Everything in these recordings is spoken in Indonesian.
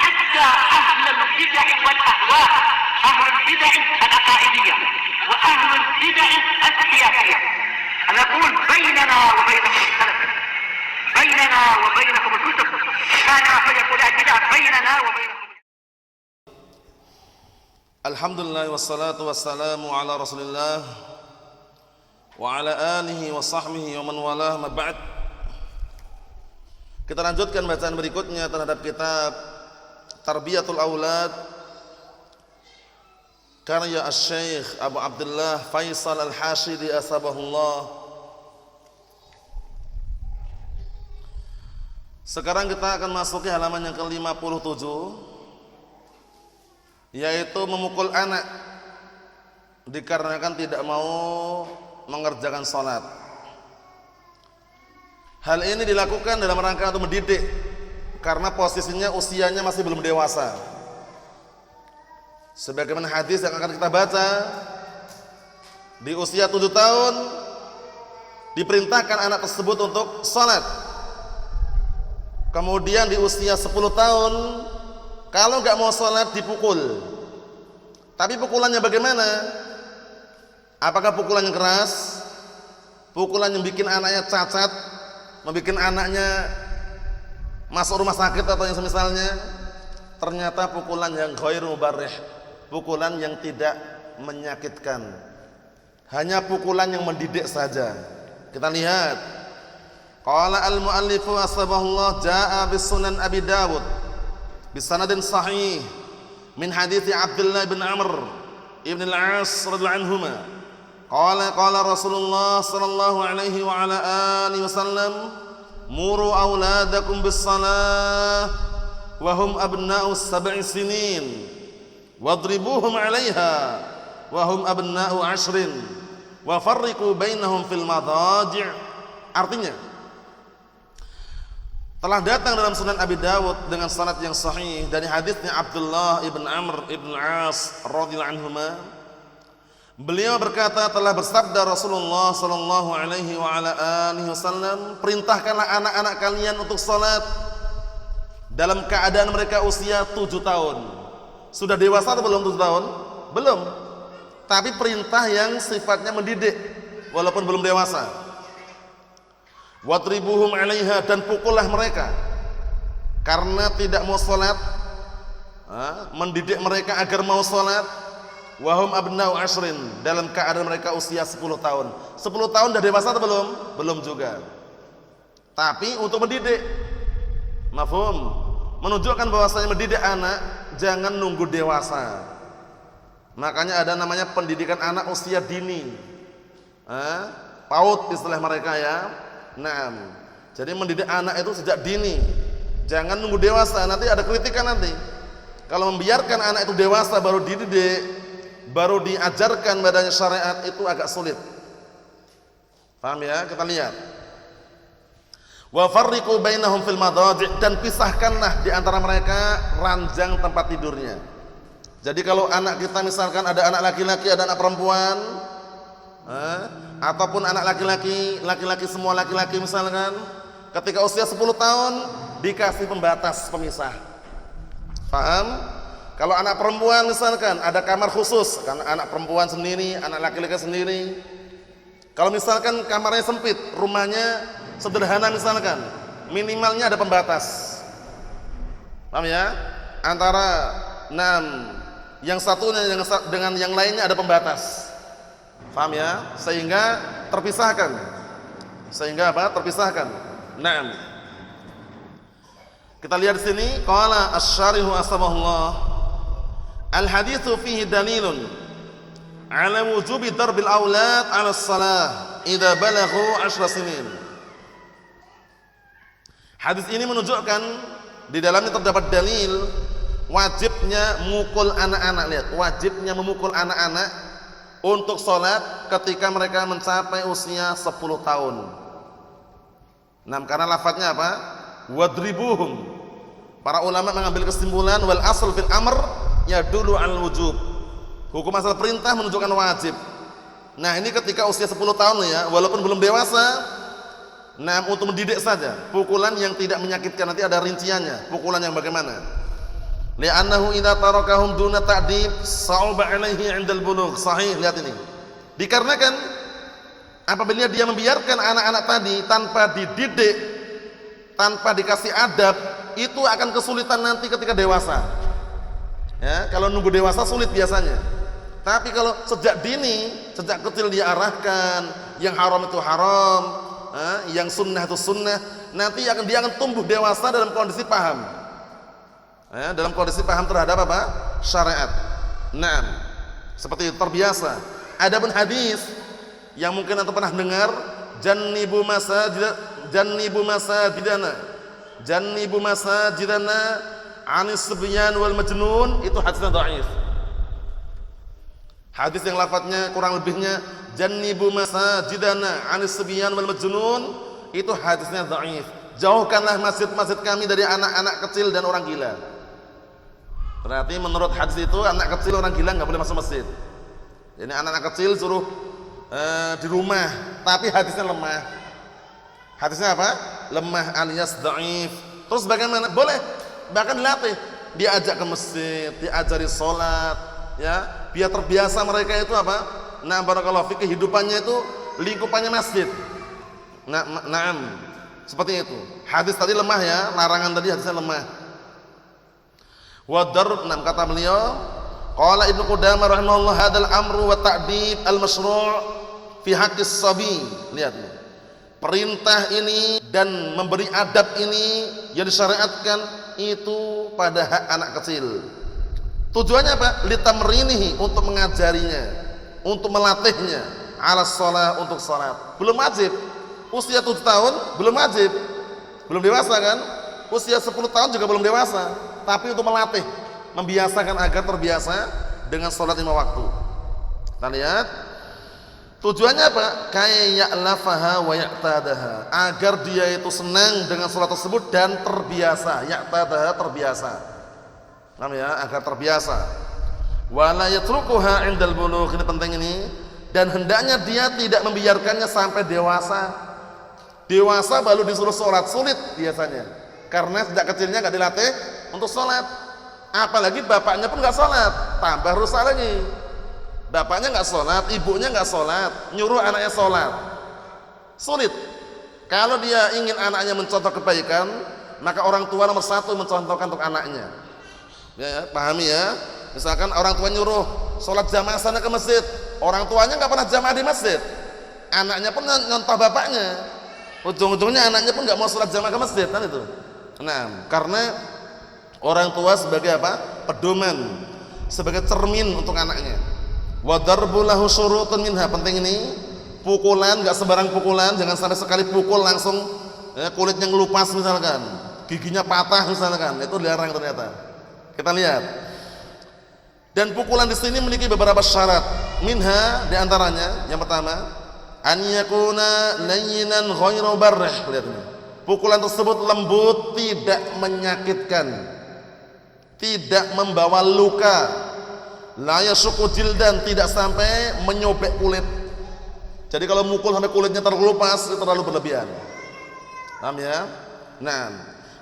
حتى أهل البدع والأهواء، أهل البدع العقائدية وأهل البدع السياسية. أنا أقول بيننا وبينكم السلف، بيننا وبينكم الكتب، كان فيقول البدع بيننا وبينكم. Alhamdulillah wassalatu wassalamu ala Rasulillah wa ala alihi wa sahbihi wa man walah, ma ba'd. Kita lanjutkan bacaan berikutnya terhadap kitab Tarbiyatul Aulad karya Asy-Syaikh Abu Abdullah Faisal Al-Hashidi asbahullah. Sekarang kita akan masuki halaman yang ke-57, yaitu memukul anak dikarenakan tidak mau mengerjakan sholat. Hal ini dilakukan dalam rangka untuk mendidik, karena posisinya usianya masih belum dewasa. Sebagaimana hadis yang akan kita baca, di usia 7 tahun diperintahkan anak tersebut untuk sholat. Kemudian di usia 10 tahun kalau nggak mau sholat dipukul. Tapi pukulannya bagaimana? Apakah pukulan yang keras? Pukulan yang bikin anaknya cacat, membuat anaknya masuk rumah sakit atau yang semisalnya? Ternyata pukulan yang ghairu mubarrih, pukulan yang tidak menyakitkan, hanya pukulan yang mendidik saja. Kita lihat, qala al-muallifu asbahullah jaa bis sunan Abi Dawud bisanadin sahih min hadithi Abdullah bin Amr ibn al-As radhiyallahu anhuma qala Rasulullah sallallahu alaihi wa ala alihi wasallam muru auladakum bis salah wa hum abna'u 7 sinin wadribuhum 'alaiha wa hum abna'u 10 wa farriqu bainahum fil madaji'. Artinya, telah datang dalam Sunan Abi Dawud dengan sanad yang sahih dari hadisnya Abdullah ibn Amr ibn As radhiyallahu anhuma. Beliau berkata, telah bersabda Rasulullah sallallahu alaihi wa ala alihi wasallam, perintahkanlah anak-anak kalian untuk salat dalam keadaan mereka usia 7 tahun. Sudah dewasa atau belum 7 tahun? Belum. Tapi perintah yang sifatnya mendidik walaupun belum dewasa. Wadribuhum 'alaiha, dan pukullah mereka karena tidak mau salat, mendidik mereka agar mau salat. Wahum abna'u 10, dalam keadaan mereka usia 10 tahun. 10 tahun sudah dewasa atau belum? Belum juga. Tapi untuk mendidik, mafhum, menunjukkan bahwasanya mendidik anak jangan nunggu dewasa. Makanya ada namanya pendidikan anak usia dini, PAUD istilah mereka ya. Nah, jadi mendidik anak itu sejak dini, jangan nunggu dewasa, nanti ada kritikan nanti. Kalau membiarkan anak itu dewasa baru dididik, baru diajarkan padanya syariat, itu agak sulit. Paham ya? Kita lihat. Wa farriqu bainahum fil madaji', dan pisahkanlah di antara mereka ranjang tempat tidurnya. Jadi kalau anak kita misalkan ada anak laki-laki, ada anak perempuan, ataupun anak laki-laki semua laki-laki misalkan, ketika usia 10 tahun dikasih pembatas pemisah. Paham? Kalau anak perempuan misalkan ada kamar khusus, kan anak perempuan sendiri, anak laki-laki sendiri. Kalau misalkan kamarnya sempit, rumahnya sederhana misalkan, minimalnya ada pembatas. Paham ya? Antara yang satunya dengan yang lainnya ada pembatas. Paham ya? Sehingga terpisahkan. Sehingga apa? Terpisahkan. Naam. Kita lihat di sini, qala asy-syarihu asbahullah, al-haditsu fihi dalilun ala wujubi darbil aulad 'ala as-salah idza balaghu 10 sinin. Hadis ini menunjukkan di dalamnya terdapat dalil wajibnya memukul anak-anak. Lihat, wajibnya memukul anak-anak untuk sholat ketika mereka mencapai usia 10 tahun. Nah, karena lafadznya apa? Wadribuhum. Para ulama mengambil kesimpulan wal asl fil amr yadullu al wujub. Hukum asal perintah menunjukkan wajib. Nah, ini ketika usia 10 tahun ya, walaupun belum dewasa. Nah, untuk mendidik saja. Pukulan yang tidak menyakitkan, nanti ada rinciannya. Pukulan yang bagaimana? Li'annahu idza tarakahum duna ta'dib sa'uba 'alaihi 'indal bulugh. Sahih, lihat ini. Dikarenakan apabila dia membiarkan anak-anak tadi tanpa dididik, tanpa dikasih adab, itu akan kesulitan nanti ketika dewasa. Ya, kalau nunggu dewasa sulit biasanya. Tapi kalau sejak dini, sejak kecil dia arahkan, yang haram itu haram, yang sunnah itu sunnah, nanti dia akan tumbuh dewasa dalam kondisi paham. Dalam kondisi paham terhadap apa? Syariat. Naam. Seperti itu, terbiasa. Adapun hadis yang mungkin antum pernah dengar, jannibu masajidana anis sibyan wal majnun, itu hadisnya dhaif. Hadis yang lafadznya kurang lebihnya jannibu masajidana anis sibyan wal majnun, itu hadisnya dhaif. Jauhkanlah masjid-masjid kami dari anak-anak kecil dan orang gila. Berarti menurut hadis itu anak kecil orang gila nggak boleh masuk masjid. Jadi anak-anak kecil suruh di rumah, tapi hadisnya lemah. Hadisnya apa? Lemah alias dhaif. Terus bagaimana? Boleh bahkan dilatih, diajak ke masjid, diajari sholat, ya, biar terbiasa mereka itu apa? Nah, barakallahu fi, kehidupannya itu lingkupannya masjid. Naam. Seperti itu. Hadis tadi lemah ya, larangan tadi hadisnya lemah. Wa darb, kata beliau, qala Ibnu Qudamah rahimahullah, hadzal amru wa ta'dib al-masyru' fi haqqis sabi. Lihat. Perintah ini dan memberi adab ini yang disyariatkan itu pada hak anak kecil. Tujuannya apa? Litamrinihi, untuk mengajarinya, untuk melatihnya, ala shalah, untuk salat. Belum wajib. Usia 7 tahun belum wajib. Belum dewasa kan? Usia 10 tahun juga belum dewasa. Tapi untuk melatih, membiasakan agar terbiasa dengan salat 5 waktu. Kita lihat. Tujuannya apa? Kayya'lafaha wa ya'tadaha, agar dia itu senang dengan salat tersebut dan terbiasa. Ya'tadaha, terbiasa. Paham ya? Agar terbiasa. Wa la yatrukuha 'indal bulugh, ini penting ini. Dan hendaknya dia tidak membiarkannya sampai dewasa. Dewasa baru disuruh salat, sulit biasanya. Karena sejak kecilnya enggak dilatih untuk salat. Apalagi bapaknya pun enggak salat, tambah rusak lagi. Bapaknya nggak sholat, ibunya nggak sholat, nyuruh anaknya sholat, sulit. Kalau dia ingin anaknya mencontoh kebaikan, maka orang tua nomor 1 mencontohkan untuk anaknya. Ya, pahami ya. Misalkan orang tua nyuruh sholat jamaah sana ke masjid, orang tuanya nggak pernah jamaah di masjid, anaknya pun nyontoh bapaknya. Ujung-ujungnya anaknya pun nggak mau sholat jamaah ke masjid, kan itu. Nah, karena orang tua sebagai apa? Pedoman, sebagai cermin untuk anaknya. Wa darbu lahu syurutun minha, penting ini. Pukulan enggak sembarang pukulan, jangan sampai sekali pukul langsung ya, kulitnya ngelupas misalkan, giginya patah misalkan, itu dilarang ternyata. Kita lihat. Dan pukulan di sini memiliki beberapa syarat. Minha, di antaranya yang pertama, an yakuna layyinan ghairu barrih. Lihat ini. Pukulan tersebut lembut, tidak menyakitkan, tidak membawa luka. La yasuqu jildan, tidak sampai menyobek kulit. Jadi kalau mukul sampai kulitnya terkelupas itu terlalu berlebihan. Paham ya? Nah,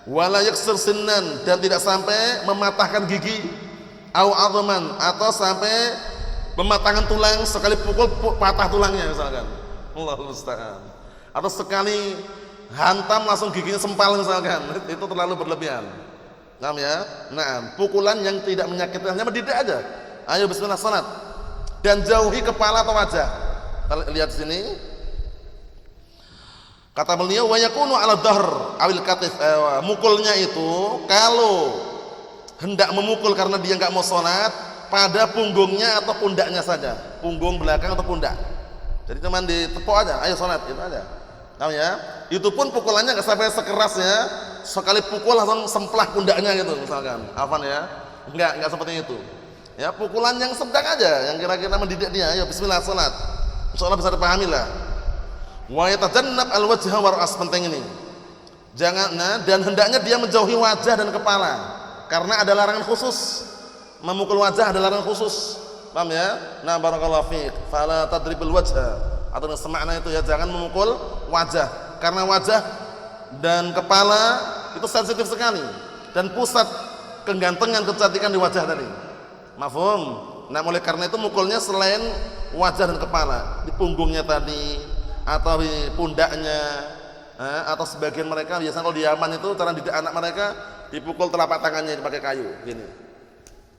wala yaksir sinnan, dan tidak sampai mematahkan gigi, au adman, atau sampai mematahkan tulang, sekali pukul patah tulangnya misalkan. Allahu musta'an. Atau sekali hantam langsung giginya sempal misalkan. Itu terlalu berlebihan. Paham ya? Nah, pukulan yang tidak menyakitkan, hanya mendidik aja. Ayo bismillah salat, dan jauhi kepala atau wajah. Lihat sini. Kata beliau, wa yakunu 'ala dhahr awil katif. Mukulnya itu kalau hendak memukul karena dia enggak mau salat, pada punggungnya atau pundaknya saja. Punggung belakang atau pundak. Jadi cuma ditepuk aja, ayo salat, itu aja. Tahu ya? Itu pun pukulannya enggak sampai sekerasnya sekali pukul langsung semplah pundaknya gitu misalkan. Afan ya? Enggak seperti itu. Ya, pukulan yang sedang aja, yang kira-kira mendidik dia. Ayo bismillah salat. Insyaallah bisa dipahami lah. Wa yatajannab al-wajha war as, penting ini. Jangan, dan hendaknya dia menjauhi wajah dan kepala. Karena ada larangan khusus. Memukul wajah ada larangan khusus. Paham ya? Nah, barakallahu fiik. Fala tadribul wajha. Atau semakna itu ya, jangan memukul wajah. Karena wajah dan kepala itu sensitif sekali dan pusat kegantengan, kecantikan di wajah tadi. Mafhum? Nah, oleh karena itu mukulnya selain wajah dan kepala, di punggungnya tadi atau di pundaknya, atau sebagian mereka biasanya kalau di Yaman itu cara didik anak mereka dipukul telapak tangannya pakai kayu gini.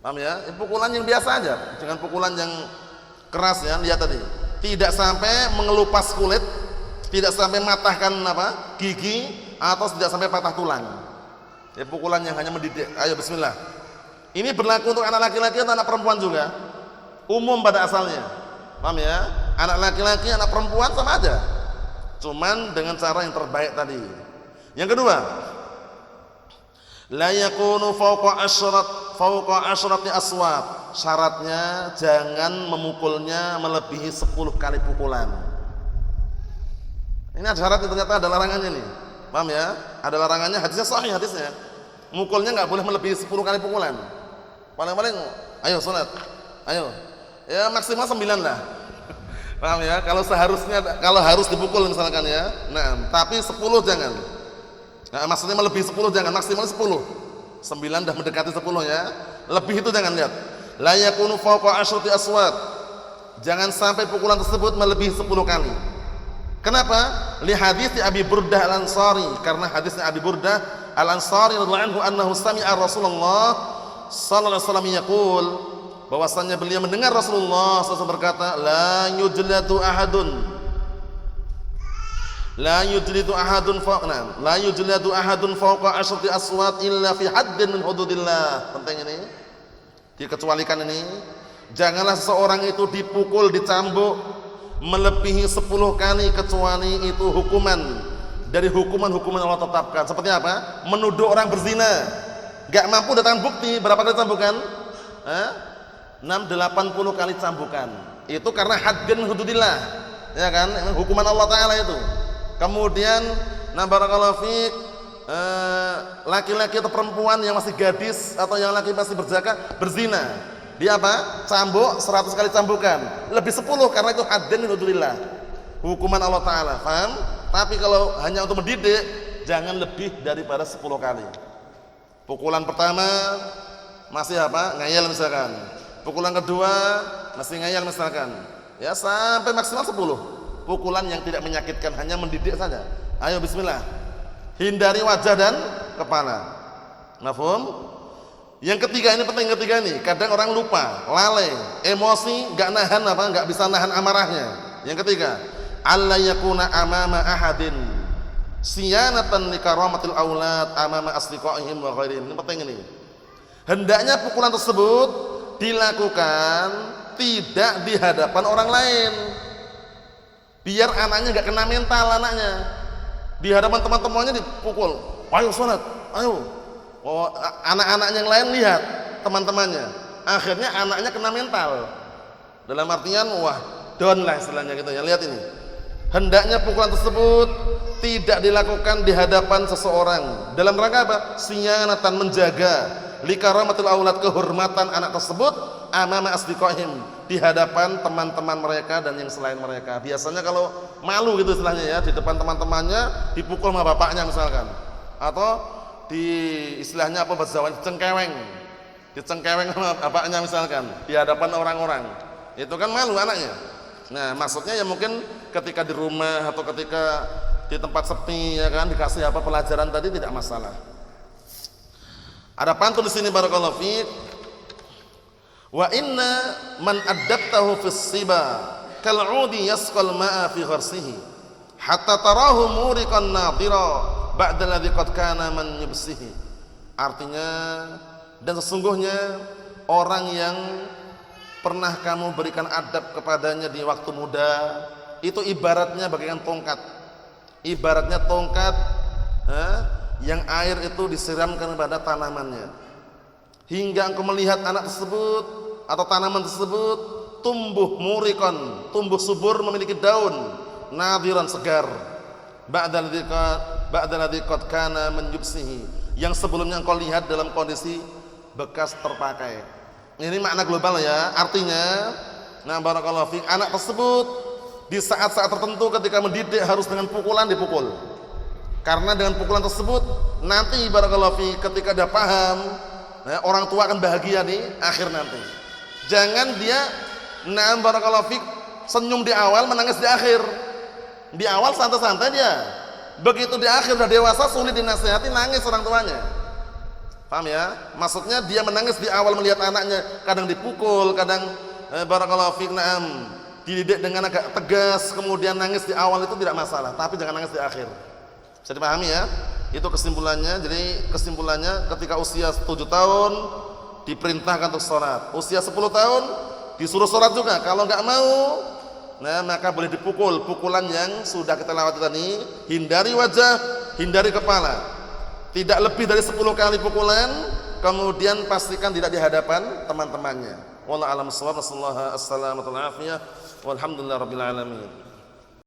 Paham ya? Pukulan yang biasa aja, jangan pukulan yang keras ya. Lihat tadi, tidak sampai mengelupas kulit, tidak sampai matahkan gigi, atau tidak sampai patah tulang. Ya, pukulan yang hanya mendidik. Ayo bismillah. Ini berlaku untuk anak laki-laki atau anak perempuan juga, umum pada asalnya. Paham ya? Anak laki-laki, anak perempuan sama aja, cuman dengan cara yang terbaik tadi. Yang kedua, la yakunu fawqa asyrati aswat. Syaratnya jangan memukulnya melebihi 10 kali pukulan. Ini ada syaratnya, ternyata ada larangannya nih. Paham ya? Ada larangannya, hadisnya sahih hadisnya. Mukulnya nggak boleh melebihi 10 kali pukulan. Paling-paling ayo salat. Ayo. Ya maksimal 9 lah. Paham ya? Kalau harus dipukul misalkan ya. Nah, tapi 10 jangan. Nah, maksudnya melebihi 10 jangan, maksimal 10. 9 dah mendekati 10 ya. Lebih itu jangan, lihat. La yakunu fawqa asyrati aswat. Jangan sampai pukulan tersebut melebihi 10 kali. Kenapa? Li hadits Abi Burdah Al-Ansari, karena hadisnya Abi Burdah Al-Ansari radhiyallahu anhu annahu sami'a Rasulullah sallallahu alaihi wasallam yaqul, bahwasanya beliau mendengar Rasulullah SAW berkata, la yujladu ahadun fawqa asyrati aswat illa fi haddin min hududillah. Penting ini, dikecualikan ini. Janganlah seseorang itu dipukul, dicambuk melebihi 10 kali kecuali itu hukuman dari hukuman-hukuman Allah tetapkan. Seperti apa? Menuduh orang berzina, gak mampu datang bukti, berapa kali cambukan? 80 kali cambukan. Itu karena haddun hududillah, ya kan? Hukuman Allah Ta'ala itu. Kemudian barakallahu fiik, laki-laki atau perempuan yang masih gadis atau yang laki masih berjaka berzina, dia apa? Cambuk 100 kali cambukan, lebih 10 karena itu haddun hududillah, hukuman Allah Ta'ala. Paham? Tapi kalau hanya untuk mendidik, jangan lebih daripada 10 kali. Pukulan pertama masih ngayal misalkan. Pukulan kedua masih ngayal misalkan. Ya sampai maksimal 10. Pukulan yang tidak menyakitkan, hanya mendidik saja. Ayo bismillah. Hindari wajah dan kepala. Mafhum? Yang ketiga ini penting, ketiga ini. Kadang orang lupa, lalai, emosi, enggak bisa nahan amarahnya. Yang ketiga, alla yakuna amama ahadin siyanatan li karamatil aulad amama asdiqaihim wa ghairihim. Ini penting ini. Hendaknya pukulan tersebut dilakukan tidak di hadapan orang lain, biar anaknya enggak kena mental anaknya. Di hadapan teman-temannya dipukul, ayo salat, ayo. Oh, anak-anak yang lain lihat teman-temannya, akhirnya anaknya kena mental. Dalam artian wah down lah istilahnya gitu ya. Lihat ini, hendaknya pukulan tersebut tidak dilakukan di hadapan seseorang dalam rangka apa? Siyanatan, menjaga likaramatul aulad, kehormatan anak tersebut, amama asdiqaihim, di hadapan teman-teman mereka dan yang selain mereka. Biasanya kalau malu gitu istilahnya ya, di depan teman-temannya dipukul sama bapaknya misalkan, atau di istilahnya bahasa Jawa dicengkeweng sama bapaknya misalkan di hadapan orang-orang, itu kan malu anaknya. Nah maksudnya ya mungkin ketika di rumah atau ketika di tempat sepi ya kan, dikasih pelajaran tadi tidak masalah. Ada pantun di sini barakallahu fiik. Wa inna man addabtahu fis siba kal'udi yasqal ma'a fi gharsihi hatta tarahu muriqan nadira ba'da alladhi qad kana man yubsihi. Artinya, dan sesungguhnya orang yang pernah kamu berikan adab kepadanya di waktu muda itu ibaratnya bagaikan tongkat. Ibaratnya tongkat yang air itu disiramkan pada tanamannya, hingga engkau melihat anak tersebut atau tanaman tersebut tumbuh muriqan, tumbuh subur, memiliki daun, nadiran, segar, ba'dalladzi qad kana man yubsihi, yang sebelumnya engkau lihat dalam kondisi bekas terpakai. Ini makna global ya. Artinya, barakallahu fiik, anak tersebut di saat-saat tertentu ketika mendidik harus dengan pukulan, dipukul. Karena dengan pukulan tersebut nanti barakallahu fiik ketika dia paham, orang tua akan bahagia di akhir nanti. Jangan dia na'am barakallahu fik senyum di awal, menangis di akhir. Di awal santai-santai dia, begitu di akhir udah dewasa sulit dinasihati, nangis orang tuanya. Paham ya? Maksudnya dia menangis di awal melihat anaknya kadang dipukul, kadang barakallahu fik na'am dididik dengan agak tegas, kemudian nangis di awal itu tidak masalah, tapi jangan nangis di akhir. Bisa dipahami ya? Itu kesimpulannya. Jadi kesimpulannya ketika usia 7 tahun diperintahkan untuk sholat, usia 10 tahun disuruh sholat juga. Kalau nggak mau, nah maka boleh dipukul. Pukulan yang sudah kita lewati tadi, hindari wajah, hindari kepala. Tidak lebih dari 10 kali pukulan, kemudian pastikan tidak di hadapan teman-temannya. Wallahu a'lam bishawab. Wassallallahu alaihi wasallam. Walhamdulillah rabbil alamin.